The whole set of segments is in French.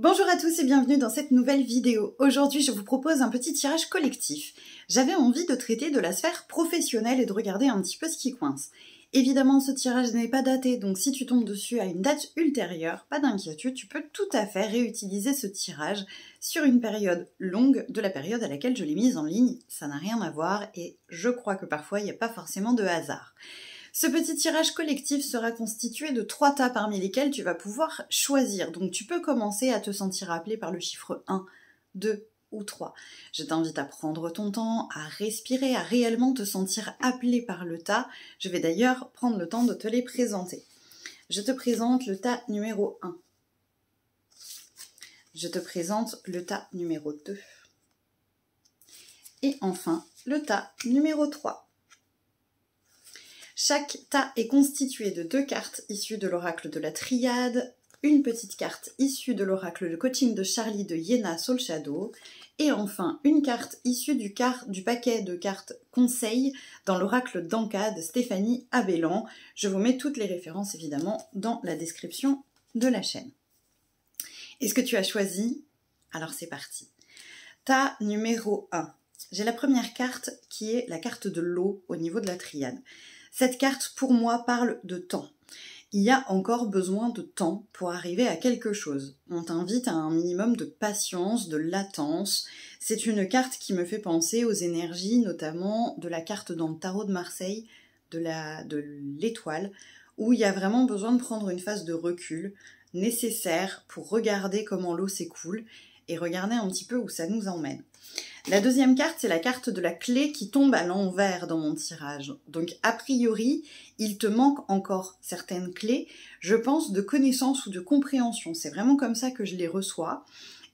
Bonjour à tous et bienvenue dans cette nouvelle vidéo. Aujourd'hui, je vous propose un petit tirage collectif. J'avais envie de traiter de la sphère professionnelle et de regarder un petit peu ce qui coince. Évidemment, ce tirage n'est pas daté, donc si tu tombes dessus à une date ultérieure, pas d'inquiétude, tu peux tout à fait réutiliser ce tirage sur une période longue de la période à laquelle je l'ai mise en ligne. Ça n'a rien à voir et je crois que parfois, il n'y a pas forcément de hasard. Ce petit tirage collectif sera constitué de 3 tas parmi lesquels tu vas pouvoir choisir. Donc tu peux commencer à te sentir appelé par le chiffre 1, 2 ou 3. Je t'invite à prendre ton temps, à respirer, à réellement te sentir appelé par le tas. Je vais d'ailleurs prendre le temps de te les présenter. Je te présente le tas numéro 1. Je te présente le tas numéro 2. Et enfin, le tas numéro 3. Chaque tas est constitué de 2 cartes issues de l'oracle de la triade, une petite carte issue de l'oracle de coaching de Charlie de Yéna Soul Shadow, et enfin une carte issue du paquet de cartes conseils dans l'oracle d'Anka de Stéphanie Abellan. Je vous mets toutes les références évidemment dans la description de la chaîne. Est-ce que tu as choisi? Alors c'est parti. Tas numéro 1. J'ai la première carte qui est la carte de l'eau au niveau de la triade. Cette carte, pour moi, parle de temps. Il y a encore besoin de temps pour arriver à quelque chose. On t'invite à un minimum de patience, de latence. C'est une carte qui me fait penser aux énergies, notamment de la carte dans le tarot de Marseille, de l'étoile, où il y a vraiment besoin de prendre une phase de recul nécessaire pour regarder comment l'eau s'écoule et regarder un petit peu où ça nous emmène. La deuxième carte, c'est la carte de la clé qui tombe à l'envers dans mon tirage. Donc, a priori, il te manque encore certaines clés, je pense, de connaissance ou de compréhension. C'est vraiment comme ça que je les reçois.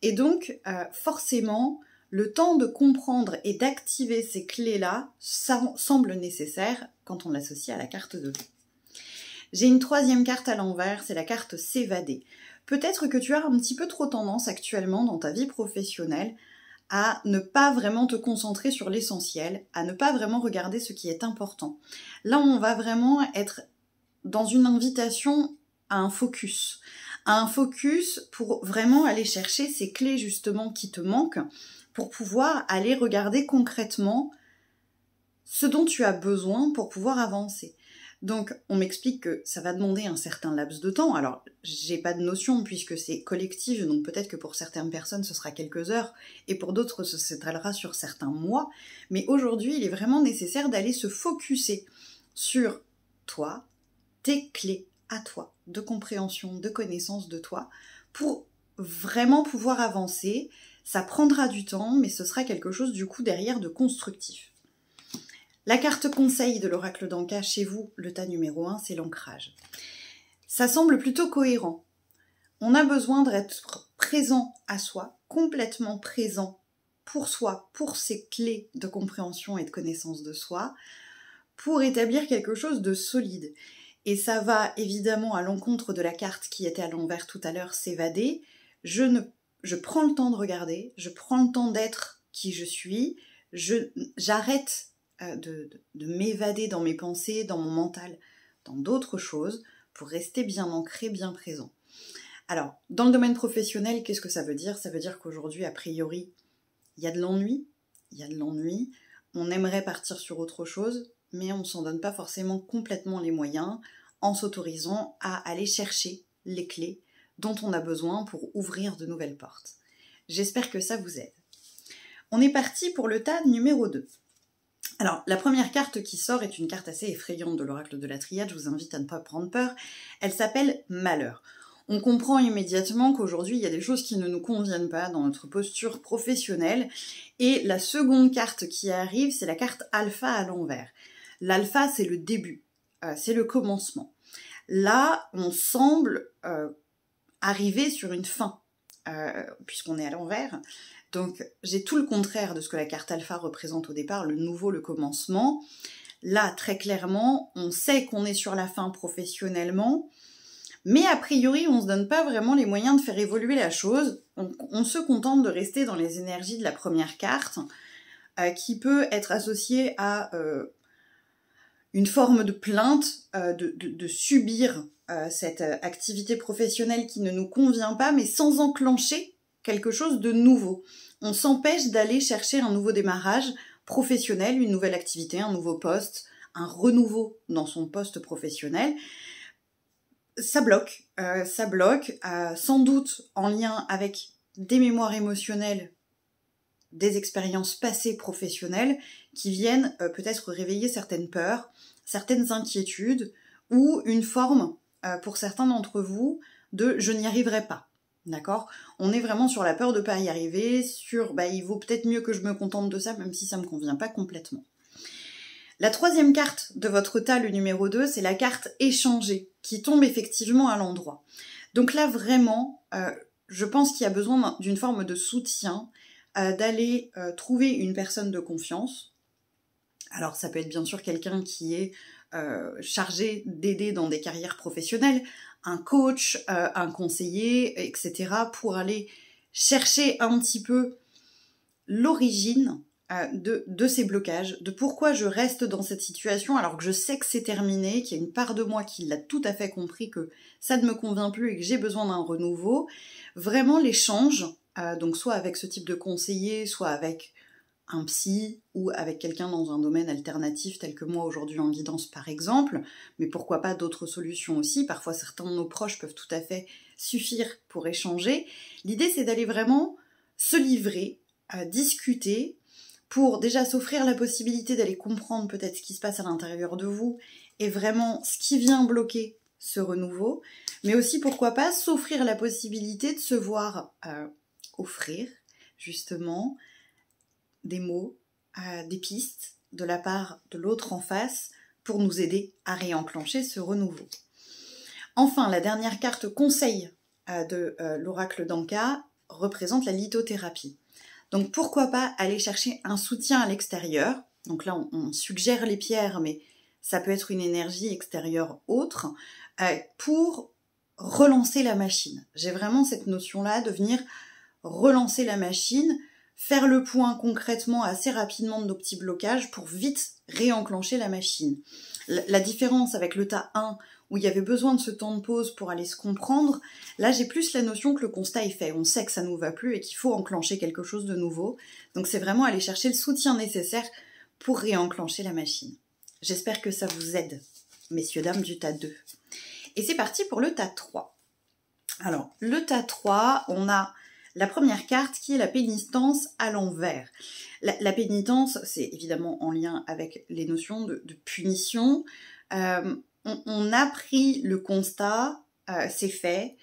Et donc, forcément, le temps de comprendre et d'activer ces clés-là, ça semble nécessaire quand on l'associe à la carte de l'eau. J'ai une troisième carte à l'envers, c'est la carte s'évader. Peut-être que tu as un petit peu trop tendance actuellement dans ta vie professionnelle à ne pas vraiment te concentrer sur l'essentiel, à ne pas vraiment regarder ce qui est important. Là, on va vraiment être dans une invitation à un focus pour vraiment aller chercher ces clés justement qui te manquent, pour pouvoir aller regarder concrètement ce dont tu as besoin pour pouvoir avancer. Donc, on m'explique que ça va demander un certain laps de temps. Alors, j'ai pas de notion puisque c'est collectif, donc peut-être que pour certaines personnes, ce sera quelques heures, et pour d'autres, ce s'étalera sur certains mois. Mais aujourd'hui, il est vraiment nécessaire d'aller se focusser sur toi, tes clés à toi, de compréhension, de connaissance de toi, pour vraiment pouvoir avancer. Ça prendra du temps, mais ce sera quelque chose, du coup, derrière de constructif. La carte conseil de l'oracle d'Anka, chez vous, le tas numéro 1, c'est l'ancrage. Ça semble plutôt cohérent. On a besoin d'être présent à soi, complètement présent pour soi, pour ses clés de compréhension et de connaissance de soi, pour établir quelque chose de solide. Et ça va évidemment à l'encontre de la carte qui était à l'envers tout à l'heure, s'évader. Je prends le temps de regarder, je prends le temps d'être qui je suis, j'arrête de m'évader dans mes pensées, dans mon mental, dans d'autres choses, pour rester bien ancré, bien présent. Alors, dans le domaine professionnel, qu'est-ce que ça veut dire? Ça veut dire qu'aujourd'hui, a priori, il y a de l'ennui, on aimerait partir sur autre chose, mais on ne s'en donne pas forcément complètement les moyens, en s'autorisant à aller chercher les clés dont on a besoin pour ouvrir de nouvelles portes. J'espère que ça vous aide. On est parti pour le tas numéro 2. Alors, la première carte qui sort est une carte assez effrayante de l'oracle de la triade, je vous invite à ne pas prendre peur. Elle s'appelle Malheur. On comprend immédiatement qu'aujourd'hui, il y a des choses qui ne nous conviennent pas dans notre posture professionnelle. Et la seconde carte qui arrive, c'est la carte Alpha à l'envers. L'Alpha, c'est le début, c'est le commencement. Là, on semble arriver sur une fin, puisqu'on est à l'envers. Donc, j'ai tout le contraire de ce que la carte alpha représente au départ, le nouveau, le commencement. Là, très clairement, on sait qu'on est sur la fin professionnellement, mais a priori, on ne se donne pas vraiment les moyens de faire évoluer la chose. On se contente de rester dans les énergies de la première carte, qui peut être associée à une forme de plainte, de subir cette activité professionnelle qui ne nous convient pas, mais sans enclencher quelque chose de nouveau. On s'empêche d'aller chercher un nouveau démarrage professionnel, une nouvelle activité, un nouveau poste, un renouveau dans son poste professionnel. Ça bloque, sans doute en lien avec des mémoires émotionnelles, des expériences passées professionnelles qui viennent peut-être réveiller certaines peurs, certaines inquiétudes ou une forme, pour certains d'entre vous, de « je n'y arriverai pas ». D'accord ? On est vraiment sur la peur de ne pas y arriver, sur il vaut peut-être mieux que je me contente de ça, même si ça ne me convient pas complètement. La troisième carte de votre tas, le numéro 2, c'est la carte échangée, qui tombe effectivement à l'endroit. Donc là, vraiment, je pense qu'il y a besoin d'une forme de soutien, d'aller trouver une personne de confiance. Alors ça peut être bien sûr quelqu'un qui est chargé d'aider dans des carrières professionnelles, un coach, un conseiller, etc. pour aller chercher un petit peu l'origine de ces blocages, de pourquoi je reste dans cette situation alors que je sais que c'est terminé, qu'il y a une part de moi qui l'a tout à fait compris que ça ne me convient plus et que j'ai besoin d'un renouveau. Vraiment l'échange, donc soit avec ce type de conseiller, soit avec un psy ou avec quelqu'un dans un domaine alternatif tel que moi aujourd'hui en guidance par exemple, mais pourquoi pas d'autres solutions aussi, parfois certains de nos proches peuvent tout à fait suffire pour échanger. L'idée c'est d'aller vraiment se livrer, discuter, pour déjà s'offrir la possibilité d'aller comprendre peut-être ce qui se passe à l'intérieur de vous et vraiment ce qui vient bloquer ce renouveau, mais aussi pourquoi pas s'offrir la possibilité de se voir offrir justement des mots, des pistes de la part de l'autre en face pour nous aider à réenclencher ce renouveau. Enfin, la dernière carte conseil de l'oracle d'Anka représente la lithothérapie. Donc pourquoi pas aller chercher un soutien à l'extérieur. Donc là, on suggère les pierres, mais ça peut être une énergie extérieure autre, pour relancer la machine. J'ai vraiment cette notion-là de venir relancer la machine, faire le point concrètement assez rapidement de nos petits blocages pour vite réenclencher la machine. La différence avec le tas 1, où il y avait besoin de ce temps de pause pour aller se comprendre, là j'ai plus la notion que le constat est fait. On sait que ça ne nous va plus et qu'il faut enclencher quelque chose de nouveau. Donc c'est vraiment aller chercher le soutien nécessaire pour réenclencher la machine. J'espère que ça vous aide, messieurs, dames du tas 2. Et c'est parti pour le tas 3. Alors, le tas 3, on a la première carte qui est la pénitence à l'envers. La pénitence, c'est évidemment en lien avec les notions de punition. On a pris le constat, c'est fait,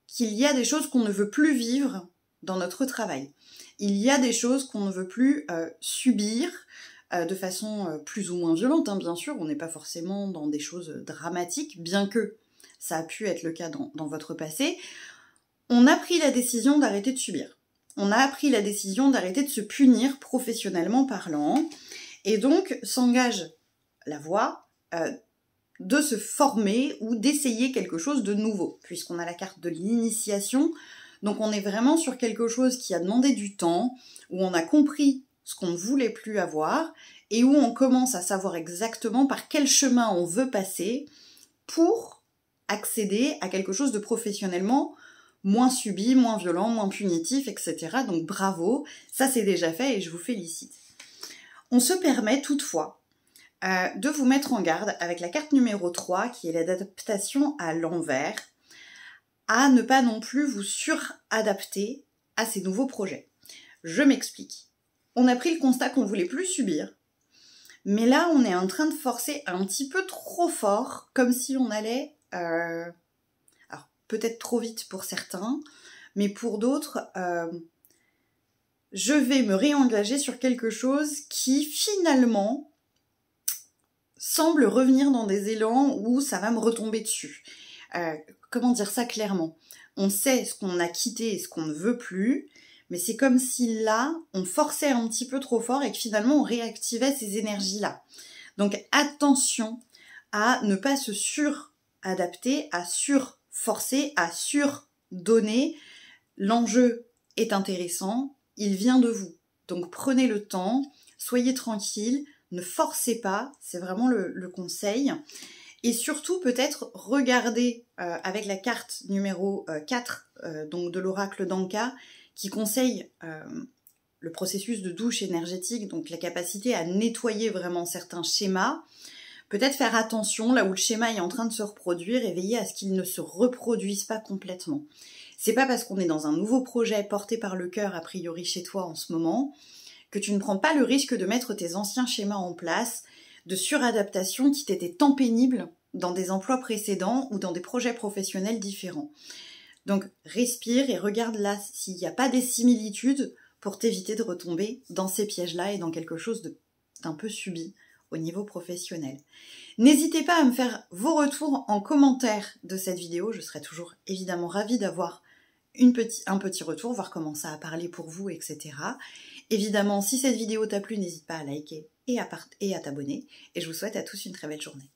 qu'il y a des choses qu'on ne veut plus vivre dans notre travail. Il y a des choses qu'on ne veut plus subir de façon plus ou moins violente, hein, bien sûr. On n'est pas forcément dans des choses dramatiques, bien que ça a pu être le cas dans votre passé. On a pris la décision d'arrêter de subir. On a pris la décision d'arrêter de se punir professionnellement parlant. Et donc s'engage la voie de se former ou d'essayer quelque chose de nouveau, puisqu'on a la carte de l'initiation. Donc on est vraiment sur quelque chose qui a demandé du temps, où on a compris ce qu'on ne voulait plus avoir, et où on commence à savoir exactement par quel chemin on veut passer pour accéder à quelque chose de professionnellement moins subi, moins violent, moins punitif, etc. Donc bravo, ça c'est déjà fait et je vous félicite. On se permet toutefois de vous mettre en garde avec la carte numéro 3, qui est l'adaptation à l'envers, à ne pas non plus vous suradapter à ces nouveaux projets. Je m'explique. On a pris le constat qu'on ne voulait plus subir, mais là on est en train de forcer un petit peu trop fort, comme si on allait... alors peut-être trop vite pour certains, mais pour d'autres, je vais me réengager sur quelque chose qui finalement semble revenir dans des élans où ça va me retomber dessus. Comment dire ça clairement ? On sait ce qu'on a quitté et ce qu'on ne veut plus, mais c'est comme si là, on forçait un petit peu trop fort et que finalement on réactivait ces énergies-là. Donc attention à ne pas se suradapter, à surforcer, à surdonner. L'enjeu est intéressant, il vient de vous. Donc prenez le temps, soyez tranquille, ne forcez pas, c'est vraiment le conseil. Et surtout, peut-être regarder avec la carte numéro 4, donc de l'oracle d'Anka, qui conseille le processus de douche énergétique, donc la capacité à nettoyer vraiment certains schémas. Peut-être faire attention là où le schéma est en train de se reproduire et veiller à ce qu'il ne se reproduise pas complètement. C'est pas parce qu'on est dans un nouveau projet porté par le cœur, a priori chez toi en ce moment, que tu ne prends pas le risque de mettre tes anciens schémas en place, de suradaptation qui t'étaient tant pénibles dans des emplois précédents ou dans des projets professionnels différents. Donc respire et regarde là s'il n'y a pas des similitudes pour t'éviter de retomber dans ces pièges-là et dans quelque chose d'un peu subi au niveau professionnel. N'hésitez pas à me faire vos retours en commentaire de cette vidéo, je serai toujours évidemment ravie d'avoir un petit retour, voir comment ça a parlé pour vous, etc. Évidemment, si cette vidéo t'a plu, n'hésite pas à liker et à t'abonner. Et je vous souhaite à tous une très belle journée.